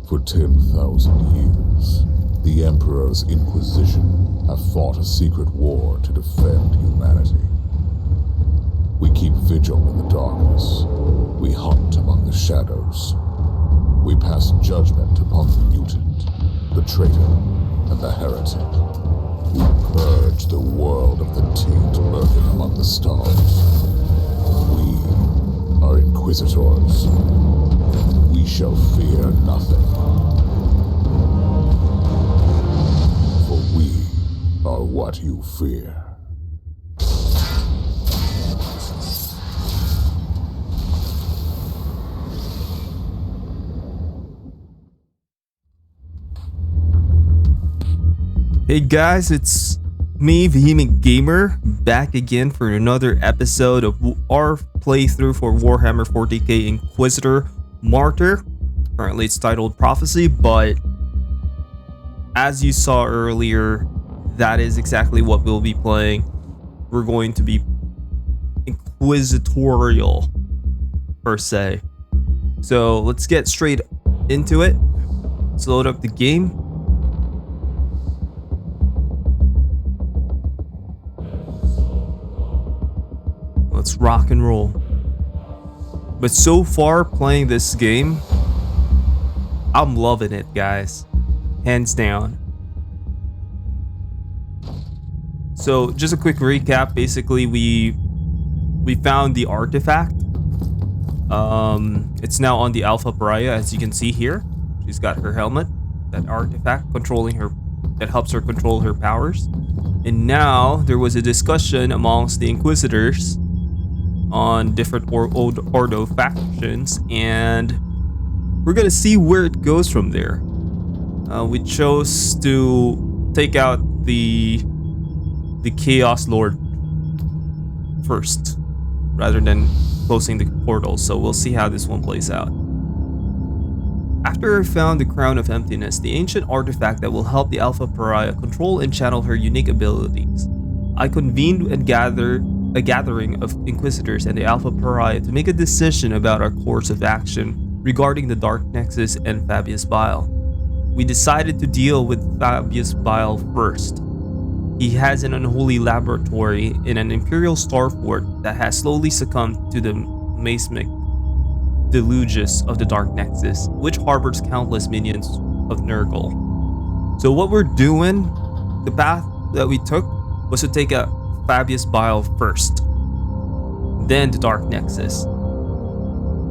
For 10,000 years, the Emperor's Inquisition have fought a secret war to defend humanity. We keep vigil in the darkness. We hunt among the shadows. We pass judgment upon the mutant, the traitor, and the heretic. We purge the world of the taint lurking among the stars. We are Inquisitors. We shall fear nothing. For we are what you fear. Hey guys, it's me, Vehement Gamer, back again for another episode of our playthrough for Warhammer 40k Inquisitor Martyr. Currently it's titled Prophecy, but as you saw earlier, that is exactly what we'll be playing. We're going to be inquisitorial, per se. So let's get straight into it. Let's load up the game. Let's rock and roll. But so far playing this game, I'm loving it, guys. Hands down. So just a quick recap. Basically, we found the artifact. It's now on the Alpha Pariah, as you can see here. She's got her helmet, that artifact controlling her, that helps her control her powers. And now there was a discussion amongst the Inquisitors on different Ordo factions, and we're gonna see where it goes from there. We chose to take out the Chaos Lord first, rather than closing the portal, so we'll see how this one plays out. After I found the Crown of Emptiness, the ancient artifact that will help the Alpha Pariah control and channel her unique abilities, I convened a gathering of Inquisitors and the Alpha Pariah to make a decision about our course of action regarding the Dark Nexus and Fabius Bile. We decided to deal with Fabius Bile first. He has an unholy laboratory in an Imperial starport that has slowly succumbed to the mesmic deluges of the Dark Nexus, which harbors countless minions of Nurgle. So what we're doing, the path that we took, was to take out Fabius Bile first, then the Dark Nexus.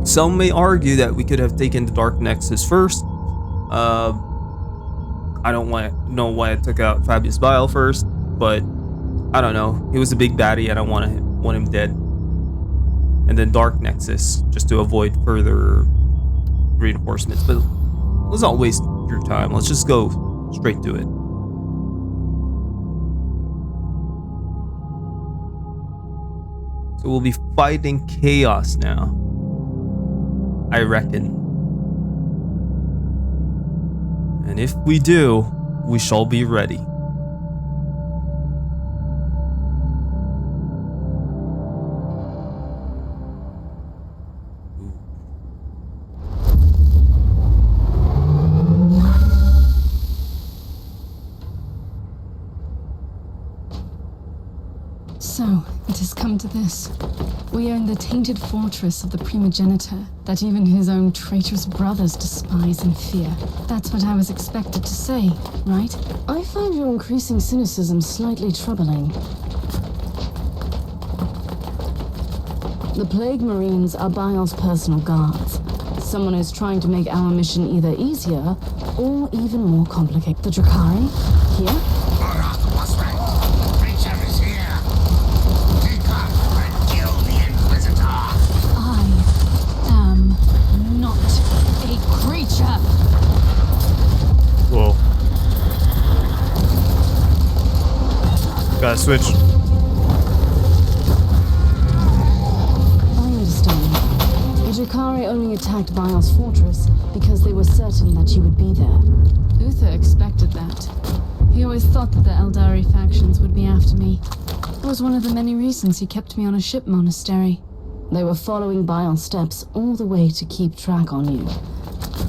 Some may argue that we could have taken the Dark Nexus first. I don't know why I took out Fabius Bile first, but I don't know. He was a big baddie and I want him dead. And then Dark Nexus, just to avoid further reinforcements. But let's not waste your time. Let's just go straight to it. So we'll be fighting chaos now, I reckon. And if we do, we shall be ready. So, it has come to this. We are in the tainted fortress of the primogenitor that even his own traitorous brothers despise and fear. That's what I was expected to say, right? I find your increasing cynicism slightly troubling. The Plague Marines are Bile's personal guards. Someone is trying to make our mission either easier or even more complicated. The Drakari? Here? Whoa. Gotta switch. I understand. The Drakari only attacked Bile's fortress because they were certain that you would be there. Uther expected that. He always thought that the Eldari factions would be after me. It was one of the many reasons he kept me on a ship monastery. They were following Bile's steps all the way to keep track on you.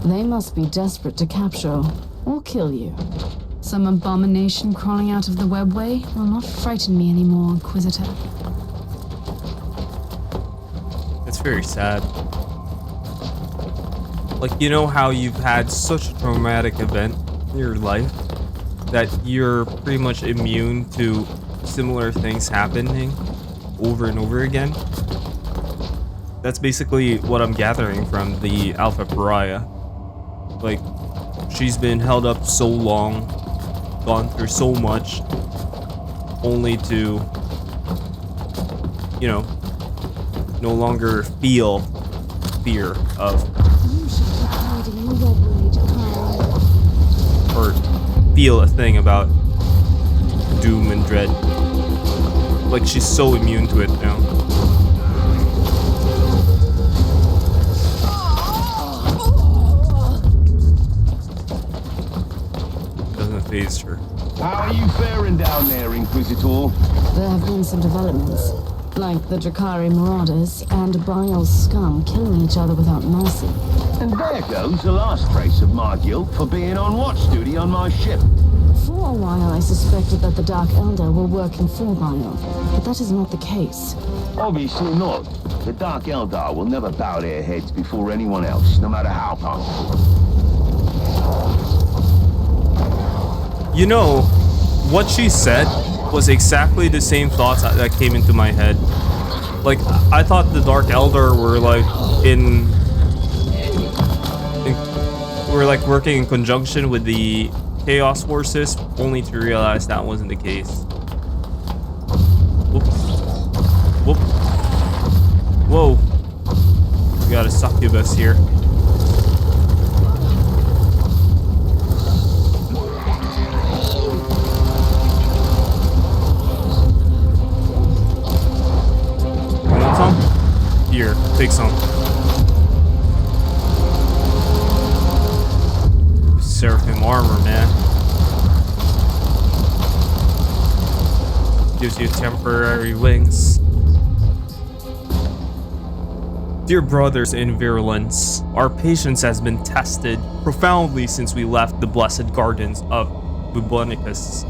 They must be desperate to capture or kill you. Some abomination crawling out of the webway will not frighten me anymore, Inquisitor. It's very sad. Like, you know how you've had such a traumatic event in your life that you're pretty much immune to similar things happening over and over again? That's basically what I'm gathering from the Alpha Pariah. Like, she's been held up so long, gone through so much, only to, you know, no longer feel fear of, or feel a thing about doom and dread. Like, she's so immune to it now. Doesn't faze her. How are you faring down there, Inquisitor? There have been some developments, like the Drakari marauders and Bile's scum killing each other without mercy. And there goes the last trace of my guilt for being on watch duty on my ship. For a while I suspected that the Dark Elder were working for Bile, but that is not the case. Obviously not. The Dark Eldar will never bow their heads before anyone else, no matter how powerful. You know, what she said was exactly the same thoughts that came into my head. Like, I thought the Dark Elder were like were like working in conjunction with the Chaos Forces, only to realize that wasn't the case. Whoop. Whoop. Whoa. We got a succubus here. You want some? Here, take some. Seraphim armor, man. Gives you temporary wings. Dear brothers in virulence, our patience has been tested profoundly since we left the blessed gardens of Bubonicus.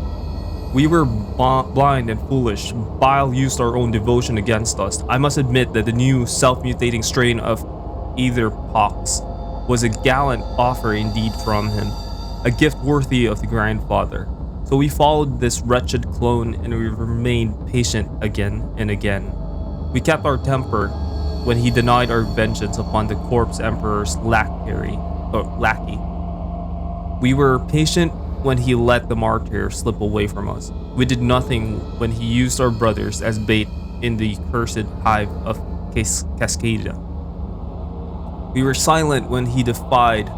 We were blind and foolish. Bile used our own devotion against us. I must admit that the new self-mutating strain of either pox was a gallant offer indeed from him, a gift worthy of the grandfather. So we followed this wretched clone and we remained patient again and again. We kept our temper when he denied our vengeance upon the corpse emperor's lackey. We were patient when he let the Martyr slip away from us. We did nothing when he used our brothers as bait in the cursed hive of Cascadia. We were silent when he defiled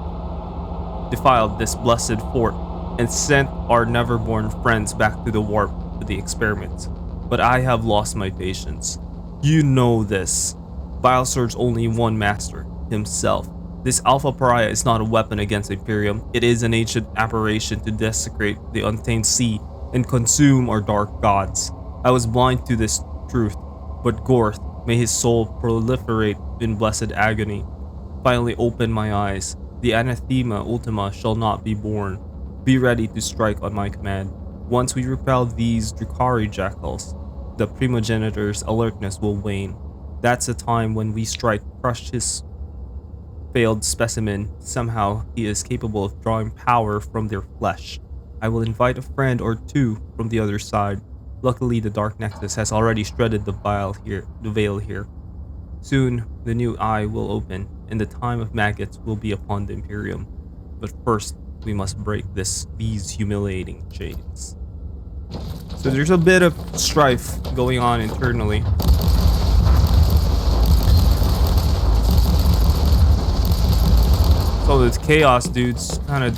this blessed fort and sent our never-born friends back to the warp with the experiments. But I have lost my patience. You know this. Bile serves only one master, himself. This Alpha Pariah is not a weapon against Imperium. It is an ancient aberration to desecrate the untamed sea and consume our dark gods. I was blind to this truth, but Gorth, may his soul proliferate in blessed agony, finally opened my eyes. The anathema ultima shall not be born. Be ready to strike on my command. Once we repel these Drakari jackals, the primogenitor's alertness will wane. That's the time when we strike, crush his failed specimen. Somehow he is capable of drawing power from their flesh. I will invite a friend or two from the other side. Luckily, the Dark Nexus has already shredded the veil here. Soon, the new eye will open, and the time of maggots will be upon the Imperium. But first, we must break these humiliating chains. So there's a bit of strife going on internally. So the Chaos dudes kind of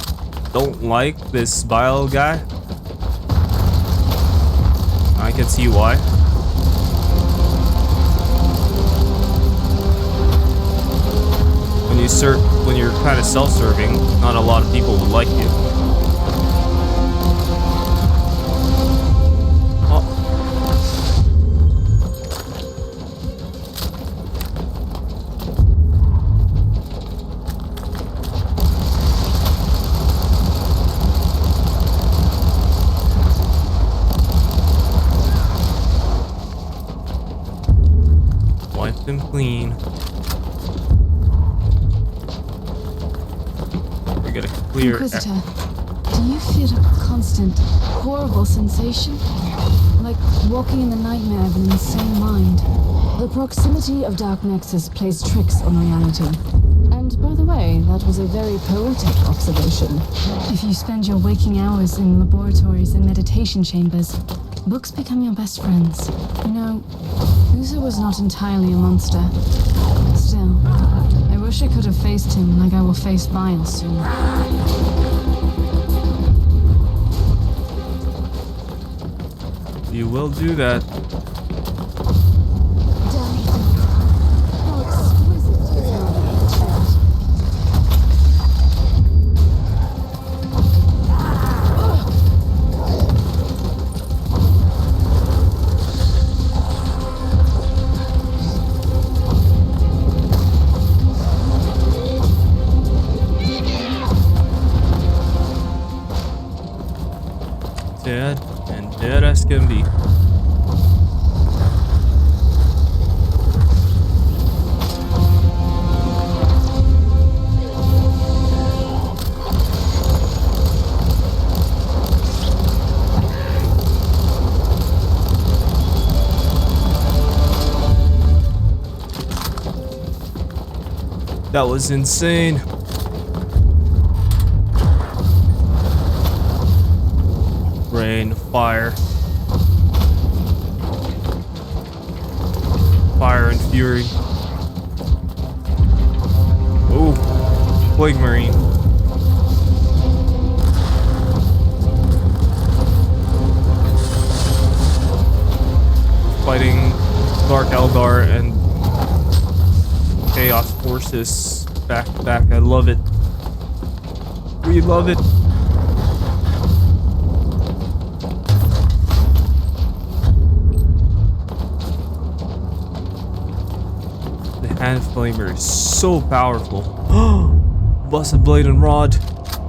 don't like this Bile guy. I can see why. When you're kind of self-serving, not a lot of people will like you. Oh. them clean. We gotta clear. Inquisitor, do you feel a constant, horrible sensation? Like walking in the nightmare of an insane mind? The proximity of Dark Nexus plays tricks on reality. And by the way, that was a very poetic observation. If you spend your waking hours in laboratories and meditation chambers, books become your best friends. You know, Uzo was not entirely a monster. Still, I wish I could have faced him like I will face Bile soon. You will do that. How exquisite is your retreat. Dead and dead as can be. That was insane. Rain, fire. Fire and fury. Oh, Plague Marine. Fighting Dark Eldar and Chaos Forces back to back. I love it. We love it. Hand Flamer is so powerful. Busted Blade and Rod.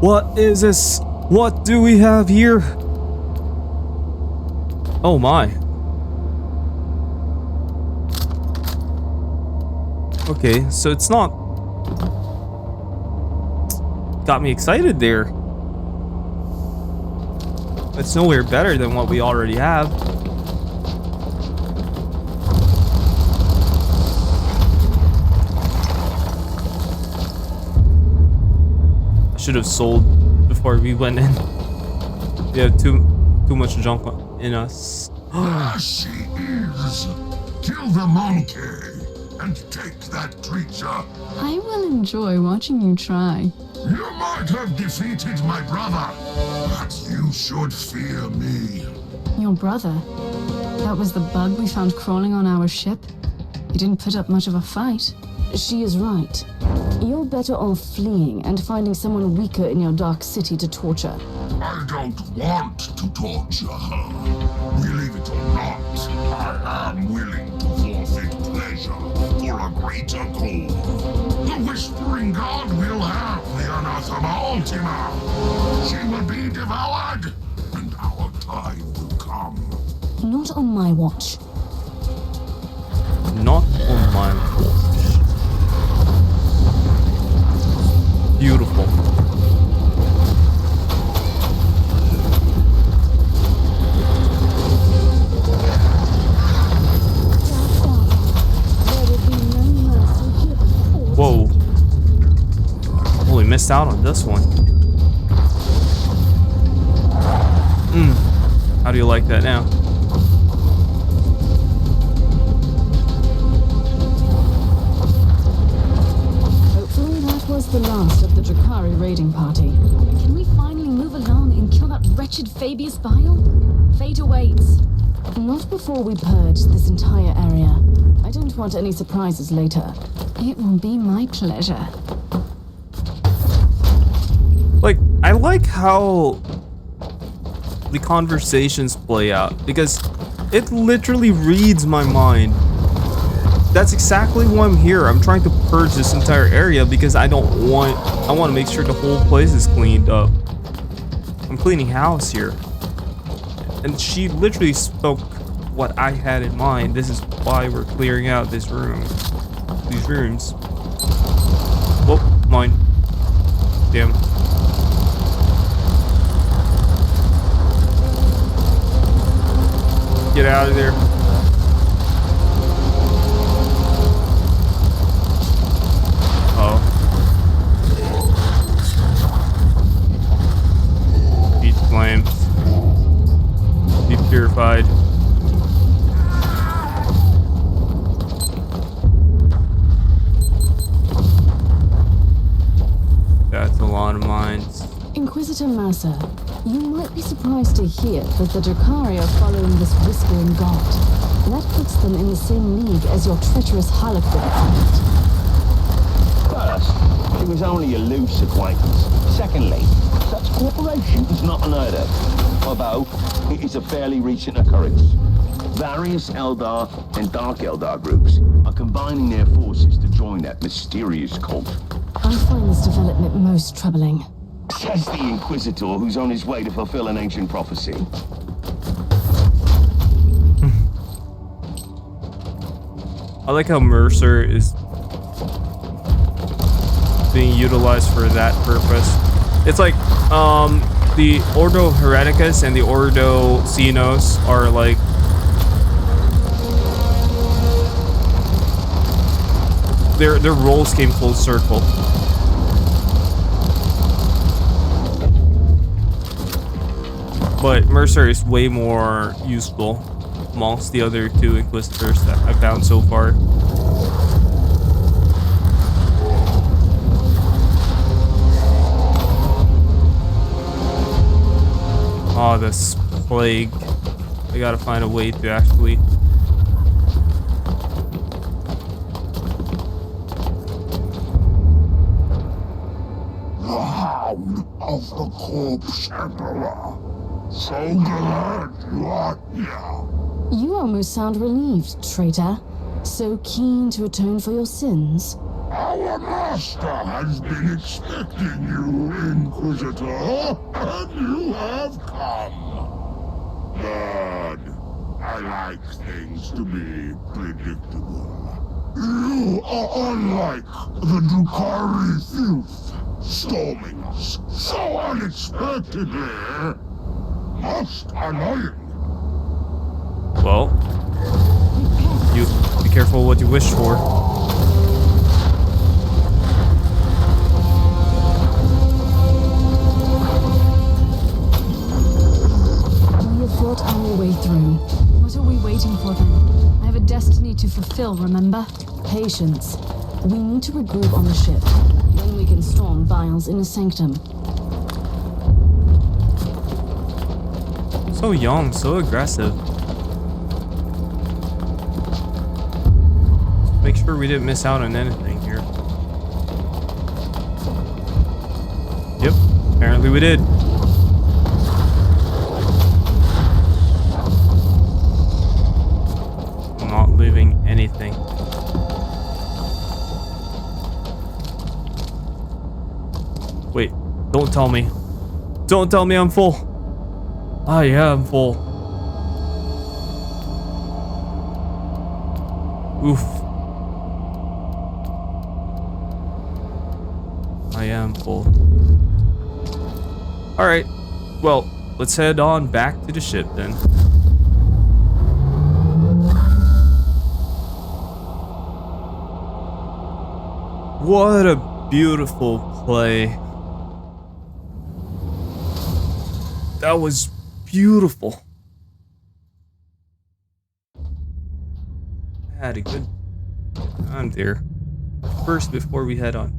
What is this? What do we have here? Oh my. Okay, so it's not... Got me excited there. It's nowhere better than what we already have. Should have sold before we went in. We have too much junk in us. There she is. Kill the monkey and take that creature. I will enjoy watching you try. You might have defeated my brother, but you should fear me. Your brother? That was the bug we found crawling on our ship? You didn't put up much of a fight. She is right. You're better off fleeing and finding someone weaker in your dark city to torture. I don't want to torture her. Believe it or not, I am willing to forfeit pleasure for a greater goal. The Whispering God will have the Anathema Ultima. She will be devoured, and our time will come. Not on my watch. Not on my watch. Beautiful. Whoa. Holy, missed out on this one. How do you like that now? Was the last of the Drakari raiding party. Can we finally move along and kill that wretched Fabius Bile? Fate awaits. Not before we purge this entire area. I don't want any surprises later. It will be my pleasure. Like, I like how the conversations play out, because it literally reads my mind. That's exactly why I'm here. I'm trying to purge this entire area because I want to make sure the whole place is cleaned up. I'm cleaning house here. And she literally spoke what I had in mind. This is why we're clearing out this room. these rooms. Whoop, mine. Damn. Get out of there. Oh. Eat flames. Be purified. That's a lot of mines. Inquisitor Massa, you might be surprised to hear that the Drakari are following this whispering god. That puts them in the same league as your treacherous Harlequin friend. First, it was only a loose acquaintance. Secondly, such cooperation is not unheard of, although it is a fairly recent occurrence. Various Eldar and Dark Eldar groups are combining their forces to join that mysterious cult. I find this development most troubling. Says the Inquisitor who's on his way to fulfill an ancient prophecy. I like how Mercer is being utilized for that purpose. It's like the Ordo Hereticus and the Ordo Xenos are like their roles came full circle. But Mercer is way more useful amongst the other two Inquisitors that I've found so far. Oh, this plague. I gotta find a way to actually... The Hound of the Corpse Emperor. So glad you are here. You almost sound relieved, traitor. So keen to atone for your sins. Our master has been expecting you, Inquisitor, and you have come. Good. I like things to be predictable. You are unlike the Drakari filth, storming us so unexpectedly. Most annoying. Well, you be careful what you wish for. We have fought our way through. What are we waiting for then? I have a destiny to fulfill, remember? Patience. We need to regroup on the ship. Then we can storm Bile's inner sanctum. So young, so aggressive. Make sure we didn't miss out on anything here. Yep, apparently we did. I'm not leaving anything. Wait, don't tell me. Don't tell me I'm full. I am full. Oof. I am full. Alright. Well, let's head on back to the ship then. What a beautiful play. That was beautiful. I had a good time there. First, before we head on,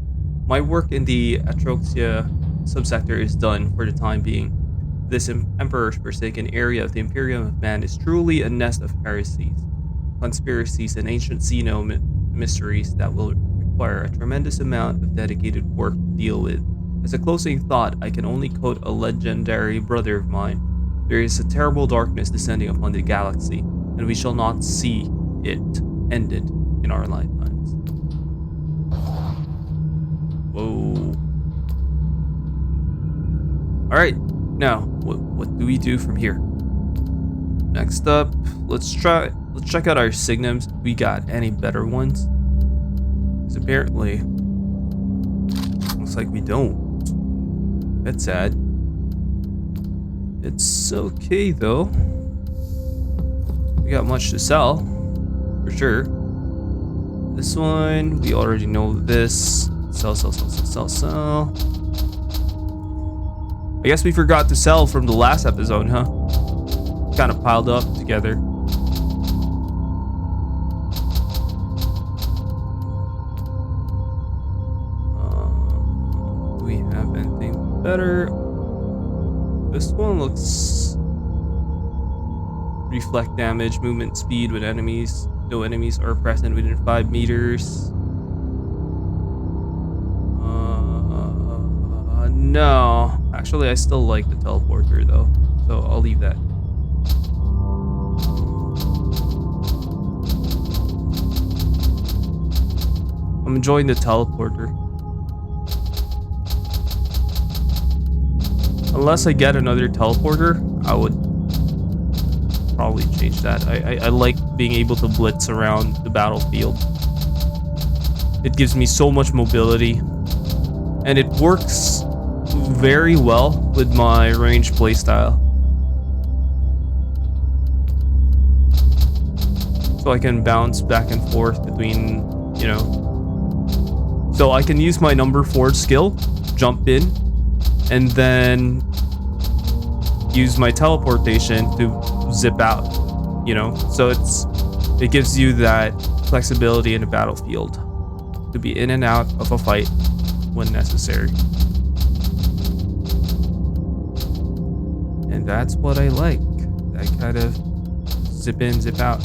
my work in the Atroxia subsector is done for the time being. This Emperor's Forsaken area of the Imperium of Man is truly a nest of heresies, conspiracies, and ancient Xeno mysteries that will require a tremendous amount of dedicated work to deal with. As a closing thought, I can only quote a legendary brother of mine. There is a terrible darkness descending upon the galaxy, and we shall not see it ended in our lifetimes. Whoa. Alright, now, what do we do from here? Next up, let's check out our signums. We got any better ones? Because apparently, looks like we don't. That's sad. It's okay though. We got much to sell, for sure. This one, we already know this. Sell. I guess we forgot to sell from the last episode, huh? Kind of piled up together. Do we have anything better? This one looks... reflect damage, movement speed with enemies. No enemies are present within 5 meters. No. Actually, I still like the teleporter though, so I'll leave that. I'm enjoying the teleporter. Unless I get another teleporter, I would probably change that. I like being able to blitz around the battlefield. It gives me so much mobility, and it works very well with my range playstyle. So I can bounce back and forth between, you know. So I can use my number 4 skill, jump in, and then use my teleportation to zip out, you know. So it gives you that flexibility in the battlefield to be in and out of a fight when necessary. And that's what I like. That kind of zip in, zip out.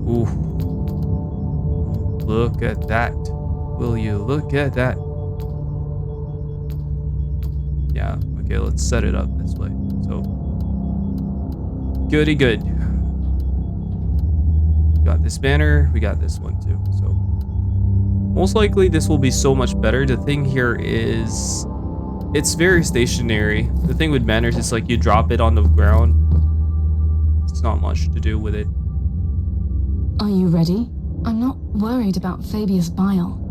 Ooh. Look at that. Will you look at that? Yeah, okay, let's set it up this way. So, goody good. Got this banner, we got this one too. So, most likely this will be so much better. The thing here is, it's very stationary. The thing with banners is like you drop it on the ground. It's not much to do with it. Are you ready? I'm not worried about Fabius Bile.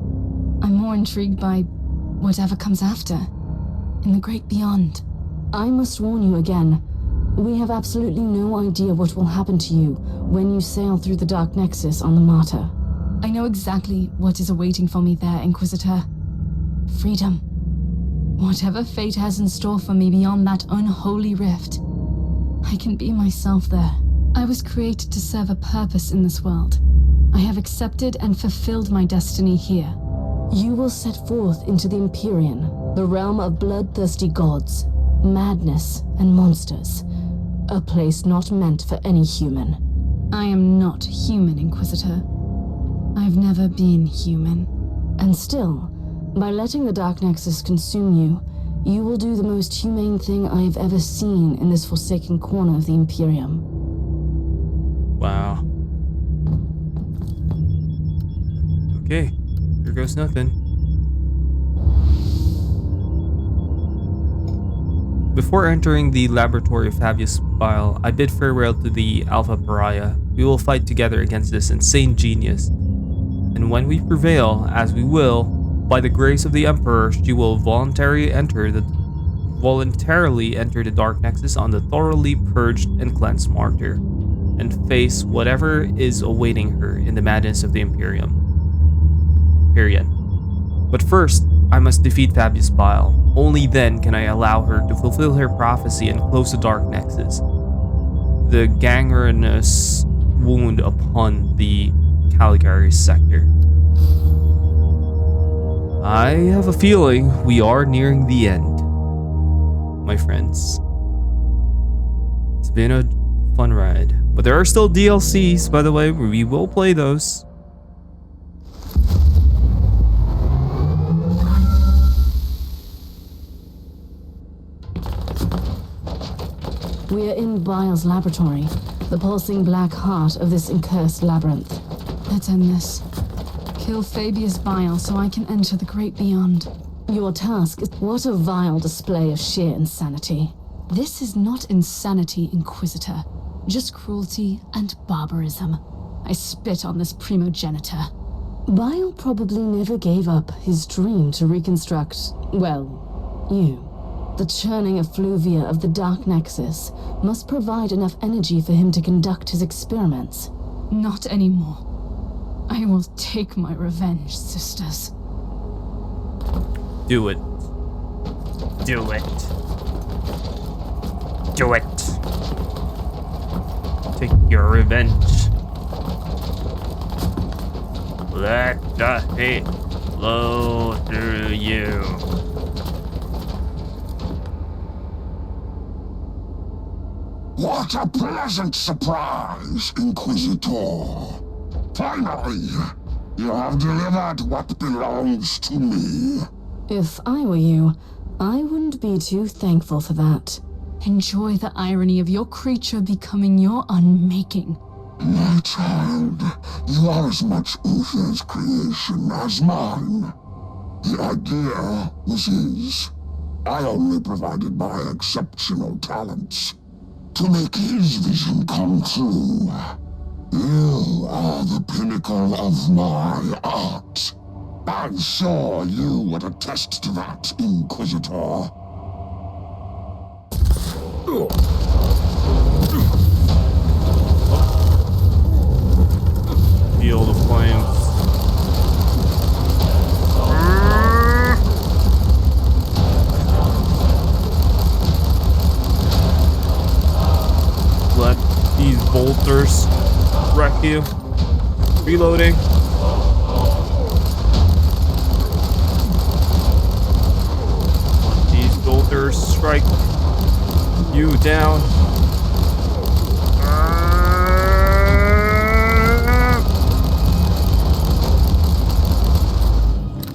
I'm more intrigued by whatever comes after, in the great beyond. I must warn you again. We have absolutely no idea what will happen to you when you sail through the Dark Nexus on the Martyr. I know exactly what is awaiting for me there, Inquisitor. Freedom. Whatever fate has in store for me beyond that unholy rift, I can be myself there. I was created to serve a purpose in this world. I have accepted and fulfilled my destiny here. You will set forth into the Empyrean, the realm of bloodthirsty gods, madness, and monsters. A place not meant for any human. I am not human, Inquisitor. I've never been human. And still, by letting the Dark Nexus consume you, you will do the most humane thing I have ever seen in this forsaken corner of the Imperium. Wow. Okay, here goes nothing. Before entering the laboratory of Fabius Bile, I bid farewell to the Alpha Pariah. We will fight together against this insane genius. And when we prevail, as we will, by the grace of the Emperor, she will voluntarily enter the Dark Nexus on the thoroughly purged and cleansed Martyr, and face whatever is awaiting her in the madness of the Imperium. But first, I must defeat Fabius Bile. Only then can I allow her to fulfill her prophecy and close the Dark Nexus, the gangrenous wound upon the Caligari sector. I have a feeling we are nearing the end, my friends. It's been a fun ride, but there are still DLCs, by the way. We will play those. We are in Bile's laboratory, the pulsing black heart of this accursed labyrinth. Let's end this. Kill Fabius Bile so I can enter the great beyond. Your task is... What a vile display of sheer insanity. This is not insanity, Inquisitor. Just cruelty and barbarism. I spit on this primogenitor. Bile probably never gave up his dream to reconstruct, well, you. The churning effluvia of the Dark Nexus must provide enough energy for him to conduct his experiments. Not anymore. I will take my revenge, sisters. Do it. Do it. Do it. Take your revenge. Let the hate flow through you. What a pleasant surprise, Inquisitor. Finally, you have delivered what belongs to me. If I were you, I wouldn't be too thankful for that. Enjoy the irony of your creature becoming your unmaking. My child, you are as much Uther's creation as mine. The idea was his. I only provided my exceptional talents to make his vision come true. You are the pinnacle of my art. I'm sure you would attest to that, Inquisitor. Feel the flames. Let these bolters wreck you. Reloading. Let these bolters strike you down.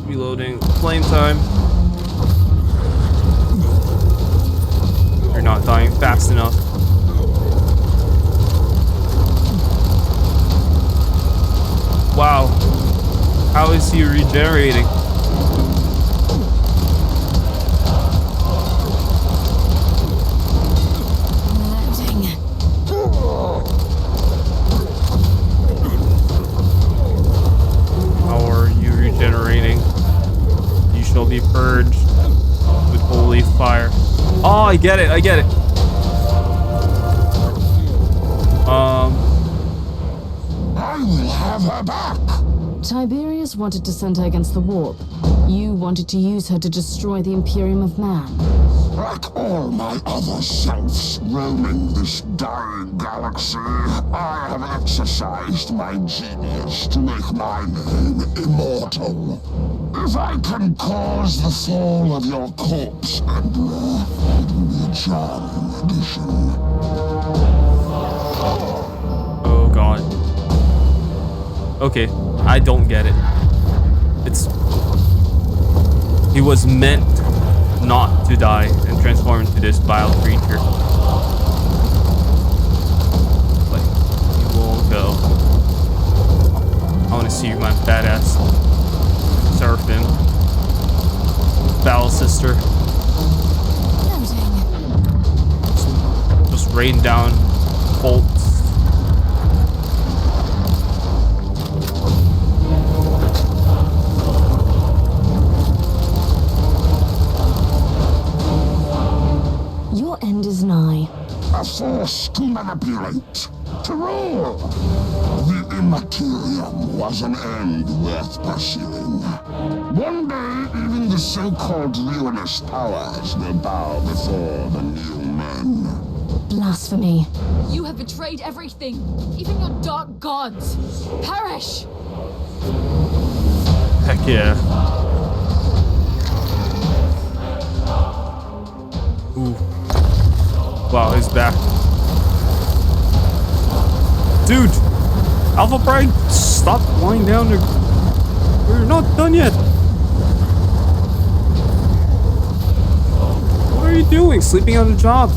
Reloading. Flame time. You're not dying fast enough. Wow. How is he regenerating? How are you regenerating? You shall be purged with holy fire. Oh, I get it. I get it. I will have her back. Tiberius wanted to send her against the warp. You wanted to use her to destroy the Imperium of Man. Like all my other selves roaming this dying galaxy, I have exercised my genius to make my name immortal. If I can cause the fall of your corpse, Emperor, it will be a charming addition. Oh god. Okay, I don't get it. He was meant not to die and transform into this vile creature. Like, he won't go. I want to see my badass Seraphim. Battle sister. Just rain down bolts. Your end is nigh. A force to manipulate, to rule. The immaterium was an end worth pursuing. One day, even the so-called ruinous powers will bow before the new men. Blasphemy. You have betrayed everything, even your dark gods. Perish! Heck yeah. Ooh. Wow, he's back. Dude! Alpha Pariah, stop lying down there. We're not done yet. What are you doing? Sleeping on the job?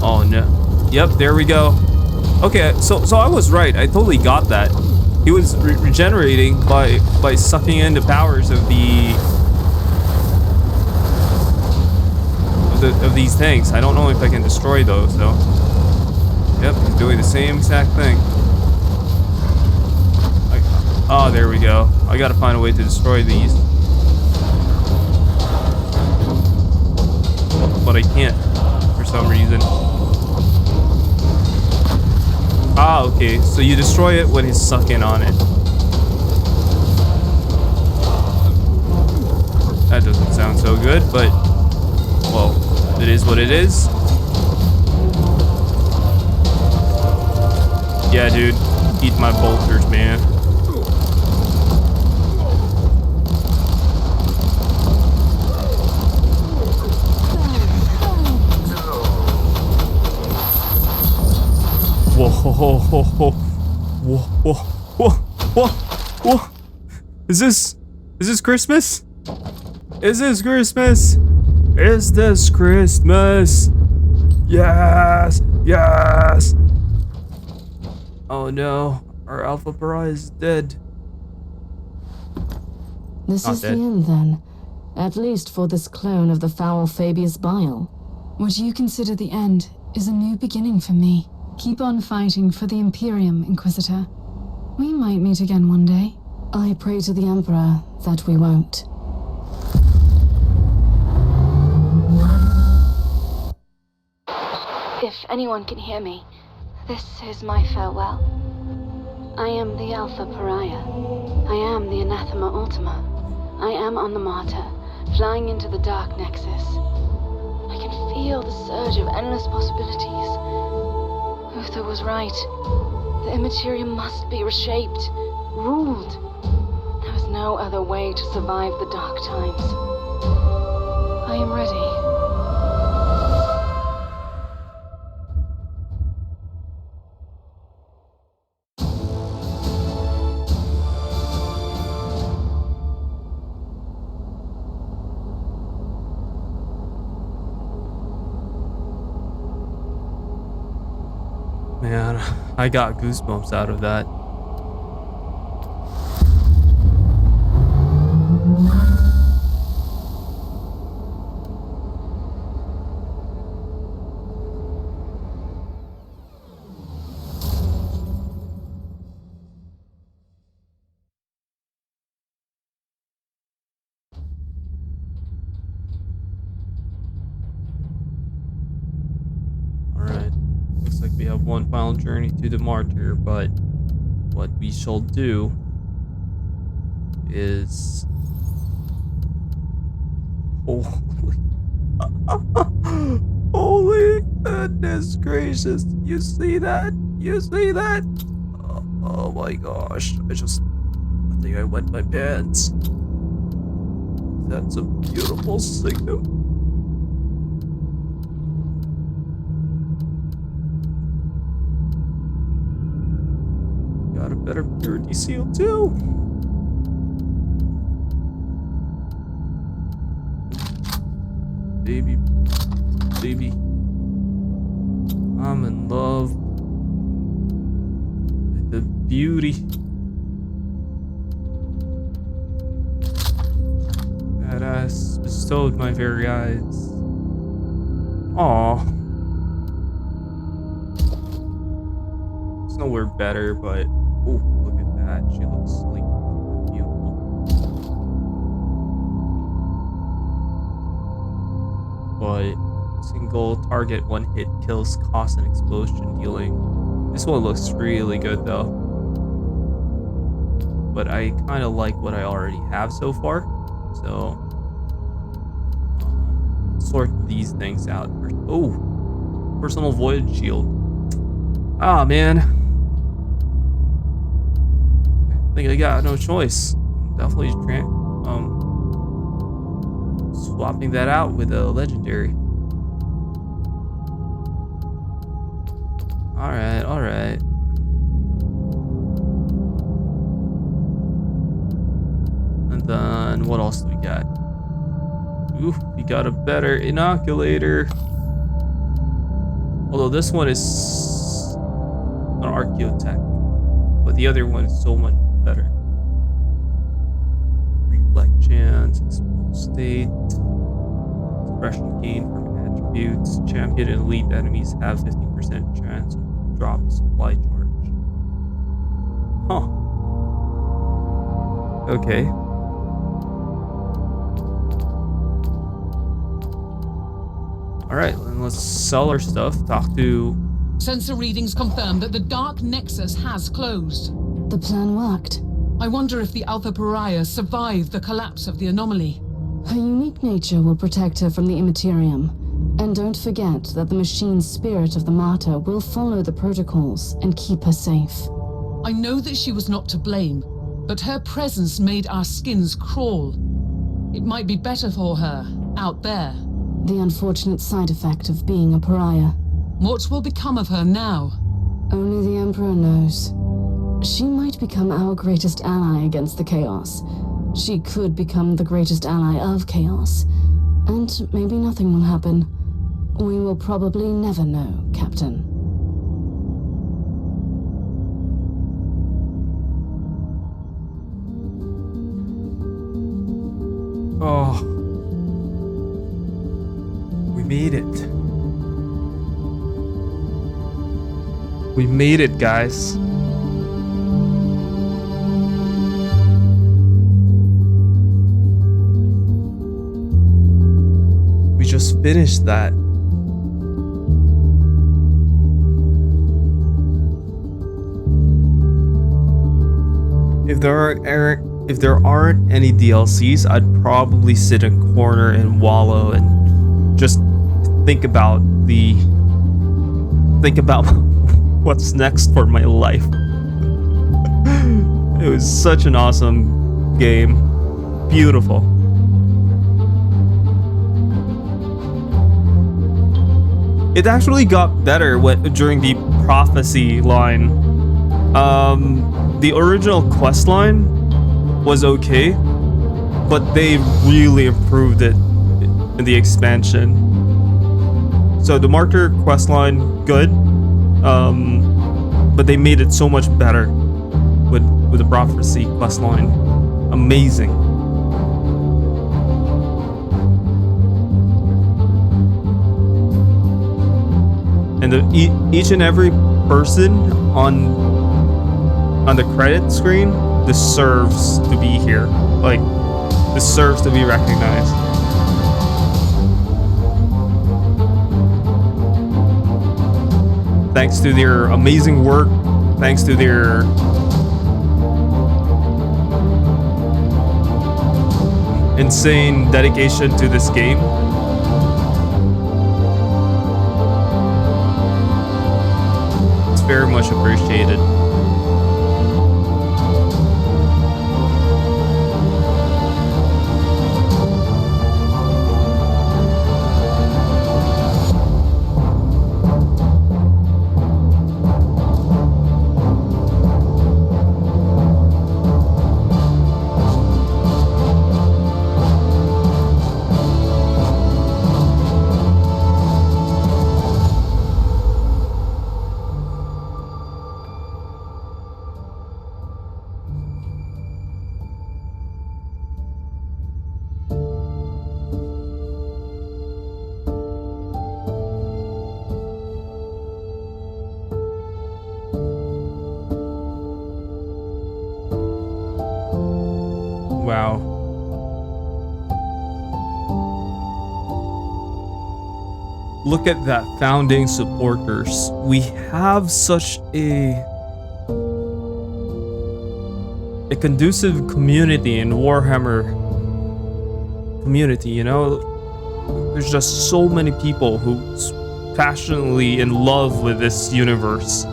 Oh no. Yep, there we go. Okay, so I was right. I totally got that. He was regenerating by sucking in the powers of the of these tanks. I don't know if I can destroy those though. Yep, he's doing the same exact thing. Oh, there we go. I gotta find a way to destroy these. But I can't for some reason. Ah, okay. So you destroy it when he's sucking on it. That doesn't sound so good, but well, it is what it is. Yeah, dude. Eat my bolters, man. Whoa, whoa, whoa, whoa, whoa, whoa, whoa, whoa. Is this Christmas? Is this Christmas? Is this Christmas? Yes, yes. Oh no, our Alpha Pariah is dead. This Not is dead. the end then. At least for this clone of the foul Fabius Bile. What you consider the end is a new beginning for me. Keep on fighting for the Imperium, Inquisitor. We might meet again one day. I pray to the Emperor that we won't. If anyone can hear me, this is my farewell. I am the Alpha Pariah. I am the Anathema Ultima. I am on the Martyr, flying into the Dark Nexus. I can feel the surge of endless possibilities. Uther was right. The Immaterium must be reshaped, ruled. There is no other way to survive the dark times. I am ready. Man, I got goosebumps out of that. Alright. Looks like we have one final journey to the Martyr, but what we shall do is... Holy... Holy goodness gracious. You see that? You see that? Oh my gosh. I think I wet my pants. That's a beautiful signal. Got a better purity seal too. Baby, baby, I'm in love with the beauty that has bestowed my very eyes. Aw. It's nowhere better, but oh, look at that. She looks like beautiful. But single target, one hit kills, cost and explosion dealing. This one looks really good though. But I kind of like what I already have so far. So sort these things out first. Oh, personal void shield. Ah, man. I think I got no choice. Definitely swapping that out with a legendary. Alright, alright. And then what else do we got? Ooh, we got a better inoculator. Although this one is an archaeotech, but the other one is so much better. Reflect chance, exposed state, suppression gain from attributes. Champion and elite enemies have 50% chance to drop a supply charge. Huh. Okay. Alright, then let's sell our stuff. Talk to... Sensor readings confirm that the Dark Nexus has closed. The plan worked. I wonder if the Alpha Pariah survived the collapse of the anomaly. Her unique nature will protect her from the Immaterium. And don't forget that the machine's spirit of the Martyr will follow the protocols and keep her safe. I know that she was not to blame, but her presence made our skins crawl. It might be better for her out there. The unfortunate side effect of being a pariah. What will become of her now? Only the Emperor knows. She might become our greatest ally against the Chaos. She could become the greatest ally of Chaos. And maybe nothing will happen. We will probably never know, Captain. Oh. We made it. We made it, guys. We just finished that. If there aren't any DLCs, I'd probably sit in a corner and wallow and just think about what's next for my life. It was such an awesome game. Beautiful. It actually got better during the prophecy line. The original quest line was okay, but they really improved it in the expansion. So the Martyr questline, good, but they made it so much better with the prophecy questline. Amazing. And each and every person on the credit screen deserves to be here, like deserves to be recognized. Thanks to their amazing work, thanks to their insane dedication to this game. It's very much appreciated. Wow. Look at that, founding supporters. We have such a conducive community in Warhammer community, you know? There's just so many people who's passionately in love with this universe.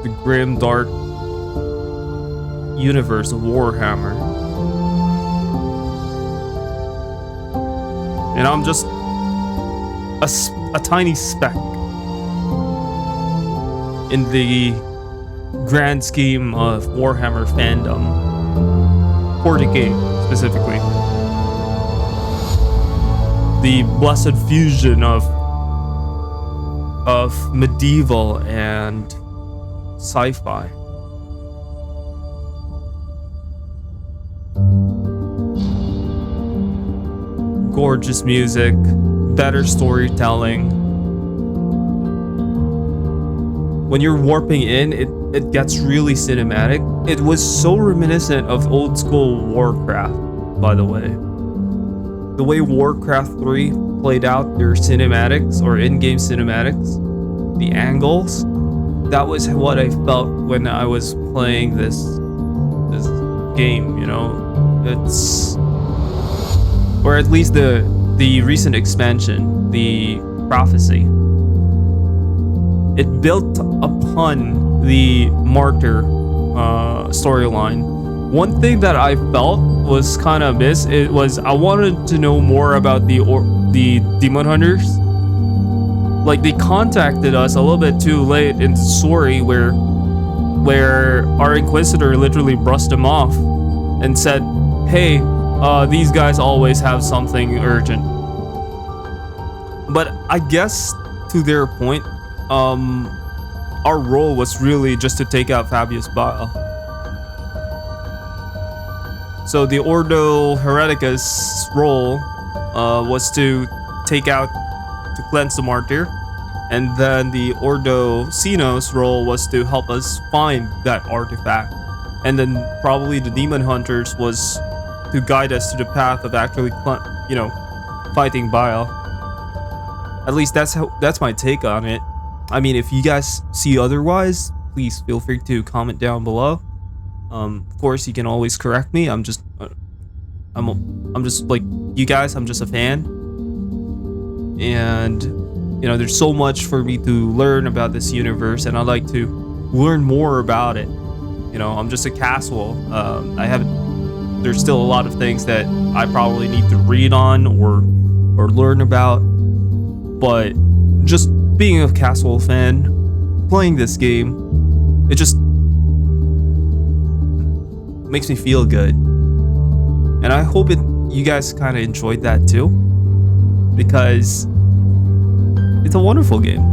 The grim, dark universe of Warhammer. And I'm just a tiny speck in the grand scheme of Warhammer fandom. 40k specifically. The blessed fusion of medieval and sci-fi. Gorgeous music, better storytelling. When you're warping in, it gets really cinematic. It was so reminiscent of old school Warcraft, by the way. The way Warcraft 3 played out their cinematics or in-game cinematics, the angles, that was what I felt when I was playing this game, you know. It's, or at least the recent expansion, the Prophecy. It built upon the Martyr storyline. One thing that I felt was kind of miss. It was I wanted to know more about the demon hunters. Like they contacted us a little bit too late in the story, where our Inquisitor literally brushed them off and said, "Hey, these guys always have something urgent." But I guess to their point, our role was really just to take out Fabius Bile. So the Ordo Hereticus role was to cleanse the Martyr, and then the Ordo Xenos role was to help us find that artifact, and then probably the Demon Hunters was to guide us to the path of actually, fighting Bile. At least that's my take on it. I mean, if you guys see otherwise, please feel free to comment down below. Of course, you can always correct me. I'm just like you guys. I'm just a fan, and there's so much for me to learn about this universe, and I'd like to learn more about it. I'm just a casual. There's still a lot of things that I probably need to read on or learn about, but just being a casual fan, playing this game, it just makes me feel good. And I hope you guys kind of enjoyed that too, because it's a wonderful game.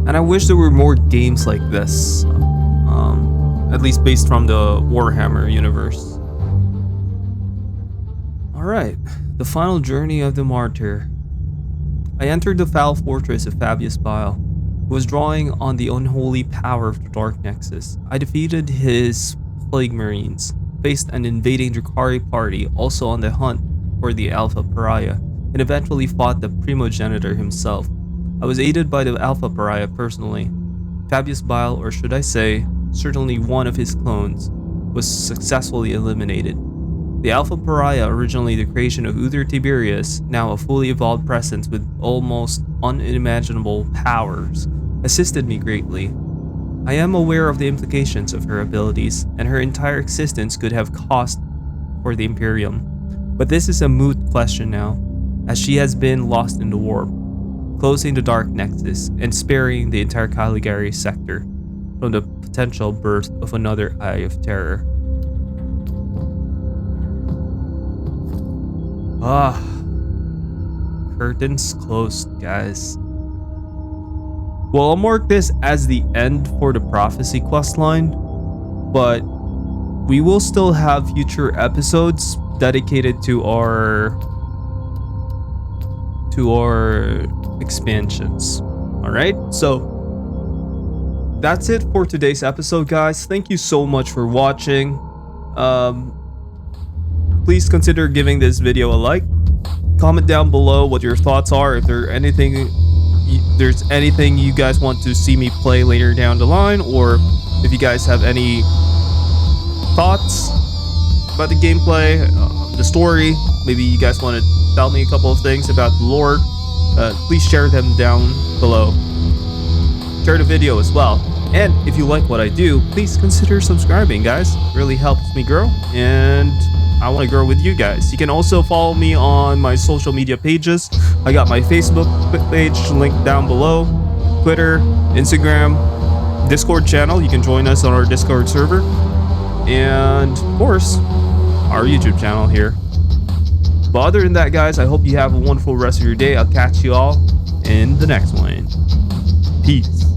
And I wish there were more games like this, at least based from the Warhammer universe. Alright, the final journey of the Martyr. I entered the foul fortress of Fabius Bile, who was drawing on the unholy power of the Dark Nexus. I defeated his Plague Marines, faced an invading Drakari party also on the hunt for the Alpha Pariah, and eventually fought the Primogenitor himself. I was aided by the Alpha Pariah personally. Fabius Bile, or should I say, certainly one of his clones, was successfully eliminated. The Alpha Pariah, originally the creation of Uther Tiberius, now a fully evolved presence with almost unimaginable powers, assisted me greatly. I am aware of the implications of her abilities, and her entire existence could have cost for the Imperium. But this is a moot question now, as she has been lost in the warp, closing the Dark Nexus and sparing the entire Caligari sector from the potential birth of another Eye of Terror. Curtains closed, guys. Well, I'll mark this as the end for the Prophecy questline, but we will still have future episodes dedicated to our expansions. Alright, so that's it for today's episode, guys. Thank you so much for watching. Please consider giving this video a like. Comment down below what your thoughts are. If there's anything you guys want to see me play later down the line, or if you guys have any thoughts about the gameplay, the story, maybe you guys want to tell me a couple of things about the lore, please share them down below. Share the video as well. And if you like what I do, please consider subscribing, guys. It really helps me grow, and I want to grow with you guys. You can also follow me on my social media pages. I got my Facebook page linked down below, Twitter, Instagram, Discord channel. You can join us on our Discord server, and of course, our YouTube channel here. But other than that, guys, I hope you have a wonderful rest of your day. I'll catch you all in the next one. Peace.